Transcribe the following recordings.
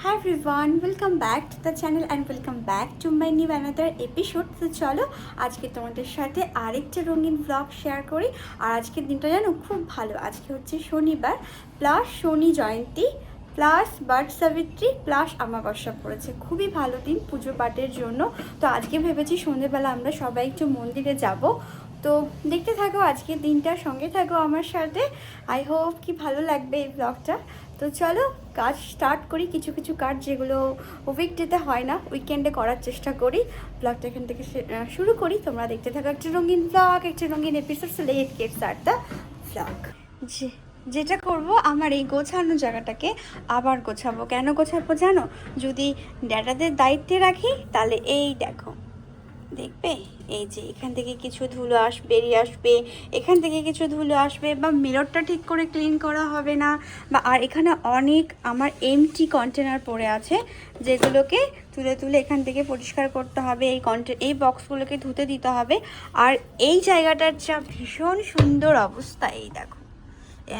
Hi everyone, welcome back to the channel and welcome back to my new another episode. তো চলো আজকে তোমাদের সাথে আরেকটা রঙিন ব্লগ শেয়ার করি। আর আজকের দিনটা জানো খুব ভালো। আজকে হচ্ছে শনিবার প্লাস শনি জয়ন্তী প্লাস বট সাবিত্রী প্লাস আমাবস্যা পড়েছে। খুবই ভালো দিন পুজো পাঠের জন্য। তো আজকে ভেবেছি সন্ধ্যেবেলা আমরা সবাই একটু মন্দিরে যাব। তো দেখতে থাকো আজকের দিনটা, সঙ্গে থাকো আমার সাথে। আই হোপ কি ভালো লাগবে এই ব্লগটা। তো চলো কাজ স্টার্ট করি। কিছু কিছু কাজ যেগুলো উইকডেতে হয় না উইকেন্ডে করার চেষ্টা করি। ব্লগটা এখান থেকে শুরু করি। তোমরা দেখতে থাকো একটা রঙিন ব্লগ, একটা রঙিন episode. Late get start the blog. যেটা করব, আমার এই গোছানো জায়গাটাকে আবার গোছাবো। কেন গোছাবো জানো? যদি ড্যাডাদের দায়িত্বে রাখি তাহলে এই দেখো, দেখবে এই যে এখান থেকে কিছু ধুলো বেরিয়ে আসবে, এখান থেকে কিছু ধুলো আসবে, বা মিররটা ঠিক করে ক্লিন করা হবে না, বা আর এখানে অনেক আমার এমটি কন্টেনার পড়ে আছে যেগুলোকে তুলে তুলে এখান থেকে পরিষ্কার করতে হবে। এই বক্সগুলোকে ধুতে দিতে হবে। আর এই জায়গাটার যা ভীষণ সুন্দর অবস্থা, এই দেখো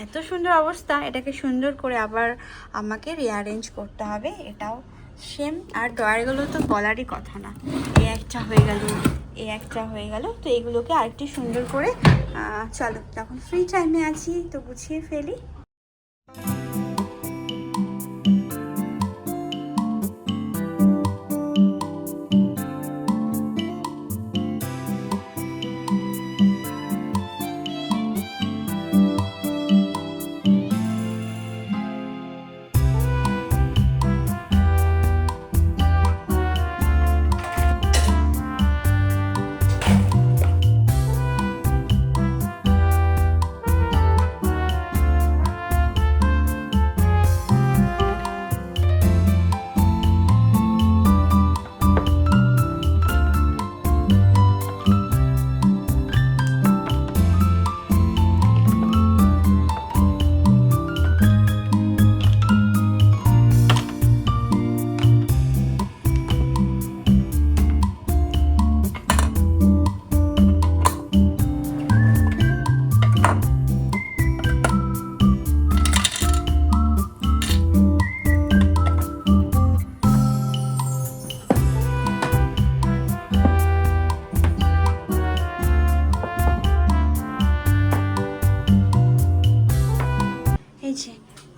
এত সুন্দর অবস্থা, এটাকে সুন্দর করে আবার আমাকে রিঅ্যারেঞ্জ করতে হবে। এটাও সেম। আর ড্রয়ারগুলো তো বলারই কথা না, এই একটা হয়ে গেল, এই একটা হয়ে গেল। তো এগুলোকে আরেকটু সুন্দর করে চলো যখন ফ্রি টাইমে আছি তো গুছিয়ে ফেলি।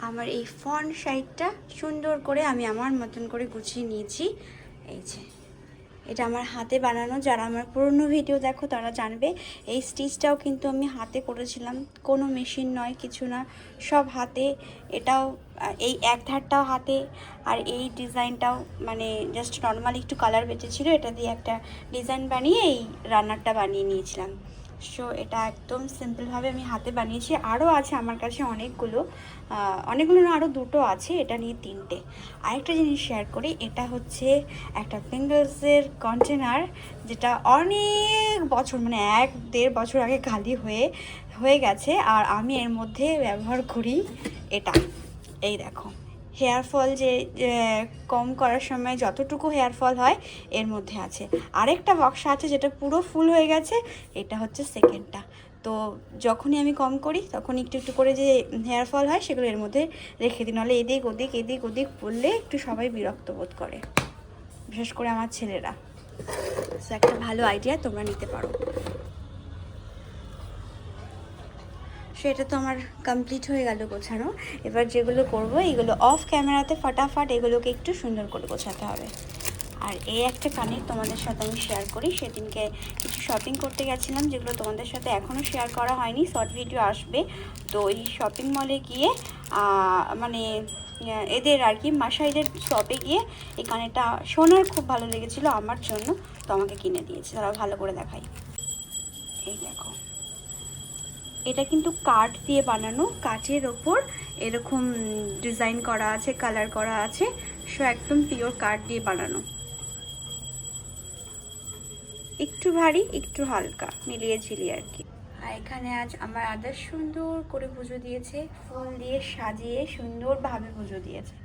আমার এই ফ্রন্ট সাইডটা সুন্দর করে আমি আমার মতন করে গুছিয়ে নিয়েছি। এই যে এটা আমার হাতে বানানো। যারা আমার পুরনো ভিডিও দেখো তারা জানবে। এই স্টিচটাও কিন্তু আমি হাতে করেছিলাম, কোনো মেশিন নয়, কিছু না, সব হাতে। এটাও এই এক ধারটাও হাতে, আর এই ডিজাইনটাও মানে জাস্ট নর্মালি একটু কালার বেঁচেছিলো, এটা দিয়ে একটা ডিজাইন বানিয়ে এই রান্নারটা বানিয়ে নিয়েছিলাম। সো এটা একদম সিম্পলভাবে আমি হাতে বানিয়েছি। আরও আছে আমার কাছে অনেকগুলো না, আরও দুটো আছে, এটা নিয়ে তিনটে। আরেকটা জিনিস শেয়ার করি, এটা হচ্ছে একটা পিঙ্গলসের কন্টেনার, যেটা অনেক বছর মানে 1-1.5 বছর আগে খালি হয়ে গেছে। আর আমি এর মধ্যে ব্যবহার করি এটা। এই দেখো হেয়ার ফল যে কম করার সময় যতটুকু হেয়ার ফল হয় এর মধ্যে আছে। আরেকটা বক্স আছে যেটা পুরো ফুল হয়ে গেছে, এটা হচ্ছে সেকেন্ডটা। তো যখনই আমি কম করি তখন একটু একটু করে যে হেয়ার ফল হয় সেগুলো এর মধ্যে রেখে দিই, নাহলে এদিক ওদিক পড়লে একটু সবাই বিরক্ত বোধ করে, বিশেষ করে আমার ছেলেরা। সো একটা ভালো আইডিয়া, তোমরা নিতে পারো। সেটা তো আমার কমপ্লিট হয়ে গেল গোছানো। এবার যেগুলো করব এগুলো অফ ক্যামেরাতে ফটাফট এগুলোকে একটু সুন্দর করে গোছাতে হবে। আর এই একটা কানের তোমাদের সাথে আমি শেয়ার করি। সেদিনকে কিছু শপিং করতে গেছিলাম, যেগুলো তোমাদের সাথে এখনও শেয়ার করা হয়নি, শর্ট ভিডিও আসবে। তো এই শপিং মলে গিয়ে মানে এদের আর কি মাসাইদের শপে গিয়ে এই কানেরটা সোনার খুব ভালো লেগেছিলো আমার জন্য, তো আমাকে কিনে দিয়েছে। তারা ভালো করে দেখাই, এই দেখো এটা কিন্তু কাঠ দিয়ে বানানো, কাঠের ওপর এরকম ডিজাইন করা আছে, কালার করা আছে। সো একদম পিওর কাঠ দিয়ে বানানো, একটু ভারী একটু হালকা মিলিয়ে ঝিলিয়ে আর কি। আর এখানে আজ আমার আদার সুন্দর করে পুজো দিয়েছে, ফুল দিয়ে সাজিয়ে সুন্দরভাবে পুজো দিয়েছে।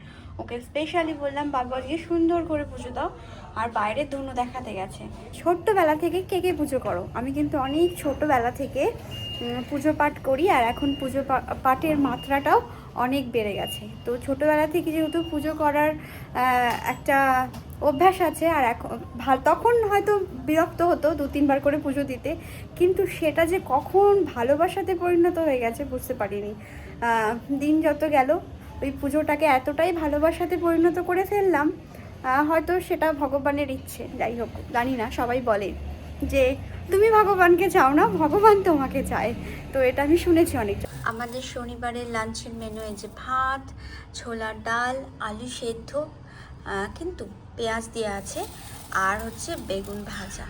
ওকে স্পেশালি বললাম বাবা আজকে সুন্দর করে পুজো দাও। আর বাইরে ধনু দেখাতে গেছে। ছোট্টবেলা থেকে কে কে পুজো করো? আমি কিন্তু অনেক ছোটোবেলা থেকে পুজো পাঠ করি, আর এখন পুজো পাঠের মাত্রাটাও অনেক বেড়ে গেছে। তো ছোটোবেলা থেকে যেহেতু পুজো করার একটা অভ্যাস আছে, আর এখন তখন হয়তো বিরক্ত হতো 2-3 বার করে পুজো দিতে, কিন্তু সেটা যে কখন ভালোবাসাতে পরিণত হয়ে গেছে বুঝতে পারিনি। দিন যত গেল ওই পুজোটাকে এতটাই ভালোবাসাতে পরিণত করে ফেললাম, হয়তো সেটা ভগবানের ইচ্ছে। যাই হোক, জানি না, সবাই বলে যে তুমি ভগবানকে চাও না, ভগবান তোমাকে চায়। তো এটা আমি শুনেছি অনেক। আমাদের শনিবারের লাঞ্চের মেনু এই যে ভাত, ছোলার ডাল, আলু সেদ্ধ, কিন্তু পেঁয়াজ দেওয়া আছে, আর হচ্ছে বেগুন ভাজা,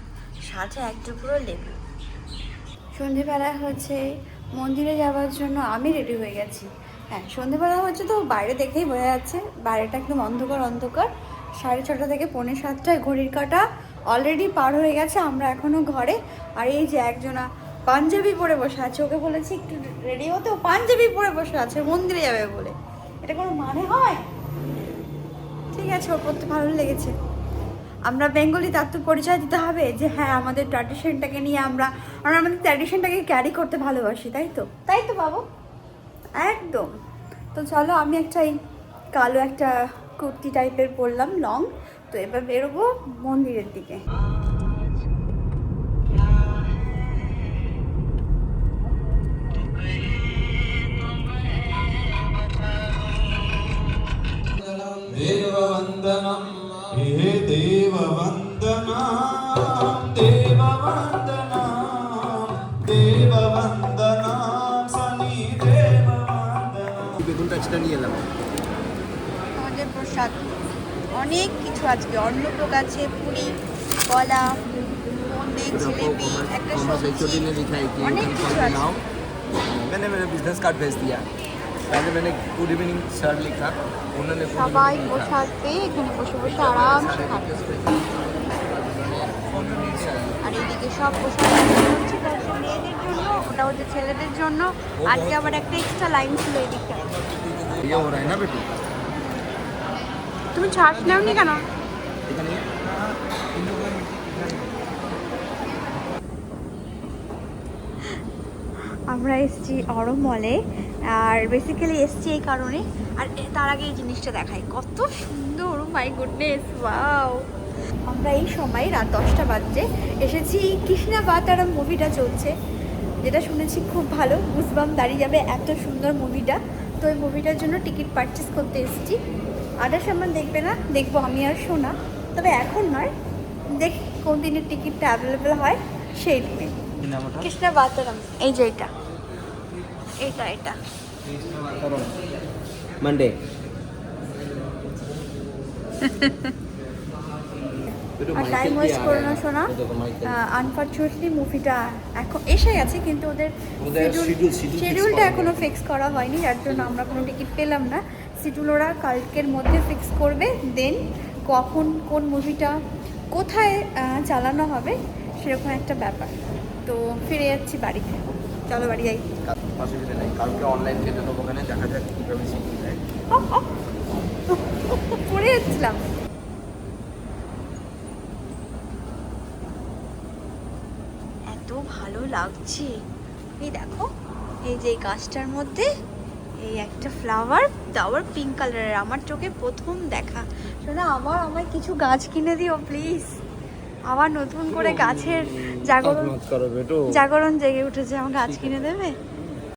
সাথে এক টুকরো লেবু। সন্ধেবেলা হচ্ছে মন্দিরে যাওয়ার জন্য আমি রেডি হয়ে গেছি। হ্যাঁ, সন্ধেবেলা হচ্ছে তো বাইরে দেখেই বোঝা যাচ্ছে, বাইরেটা একদম অন্ধকার অন্ধকার। 6:30 থেকে 6:45 ঘড়ির কাঁটা অলরেডি পার হয়ে গেছে, আমরা এখনও ঘরে। আর এই যে একজনা পাঞ্জাবি পরে বসে আছে, ওকে বলেছি একটু রেডি হতে, ও পাঞ্জাবি পরে বসে আছে মন্দিরে যাবে বলে। এটা কোনো মানে হয়? ঠিক আছে, ওর পড়তে ভালো লেগেছে। আমরা বেঙ্গলি, তার তো পরিচয় দিতে হবে যে হ্যাঁ আমাদের ট্র্যাডিশনটাকে নিয়ে আমরা আমাদের ট্র্যাডিশনটাকে ক্যারি করতে ভালোবাসি, তাই তো? তাই তো বাবু, একদম। তো চলো, আমি একটা এই কালো একটা কুর্তি টাইপের পরলাম, লং। তো এবার বেরোবো মন্দিরের দিকে। देववन्दनं हे देववन्दनं देववन्दनं देववन्दनं शनि देववन्दनं। বেগুনটা এক্সট্রা নিয়ে এলাম। আমাদের প্রসাদ অনেক কিছু আজকে, অন্নভোগ আছে, পুরি, কলা, বোঁদে, জিলেবি, একটা সবজি, অনেক কিছু আছে। मैंने मेरा बिजनेस कार्ड भेज दिया। पहले मैंने गुड इवनिंग सर लिखा, उन्होंने সবাই বসাতে এখানে বসে বসে আরামসে খাবে। আর এইদিকে সব বসে হচ্ছে মেয়েদের জন্য, ওটা হচ্ছে ছেলেদের জন্য। আজকে আবার একটা এক্সট্রা লাইন ছিল এদিকটা। ये हो रहा है ना बेटी? তুমি ছাড় নাওনি কেন? এখানে আমরা এসছি অরো মলে, আর বেসিক্যালি এসছি এই কারণে। আর তার আগে এই জিনিসটা দেখাই, কত সুন্দর, মাই গুডনেস, ওয়াও। আমরা এই সময় রাত 10টা বাজছে এসেছি, কৃষ্ণা বাতারাম মুভিটা চলছে, যেটা শুনেছি খুব ভালো, গুজবাম দাঁড়িয়ে যাবে, এত সুন্দর মুভিটা। তো ওই মুভিটার জন্য টিকিট পারচেস করতে এসেছি। আদার সামান দেখবে না, দেখবো আমি আর সোনা, তবে এখন নয়, দেখ কোন দিনের টিকিটটা অ্যাভেলেবেল হয় সেই দিনে। কৃষ্ণা বাতারাম, এই যে এটা এটা এটা मंडे আর টাইম ওয়েস্ট করো না শোনা। আনফর্চুনেটলি মুভিটা এখন এসে গেছে, কিন্তু ওদের শিডিউলটা এখনো ফিক্স করা হয়নি, যার জন্য আমরা কোনো টিকিট পেলাম না। শিডিউল ওরা কালকের মধ্যে ফিক্স করবে, দেন কখন কোন মুভিটা কোথায় চালানো হবে সেরকম একটা ব্যাপার। তো ফিরে যাচ্ছি বাড়িতে, চলো বাড়ি যাই। অসুবিধা নেই, কালকে অনলাইন কেটে দেবো, ওখানে দেখা যাক কীভাবে শিখতে যায়। পড়ে যাচ্ছিলাম। এত ভালো লাগছে, এই দেখো, এই যে গাছটার মধ্যে এই একটা ফ্লাওয়ার, ফ্লাওয়ার পিঙ্ক কালারের, আমার চোখে প্রথম দেখা। শোনা, আমায় কিছু গাছ কিনে দিও প্লিজ। আবার নতুন করে গাছের জাগরণ জেগে উঠেছে, আমার গাছ কিনে দেবে?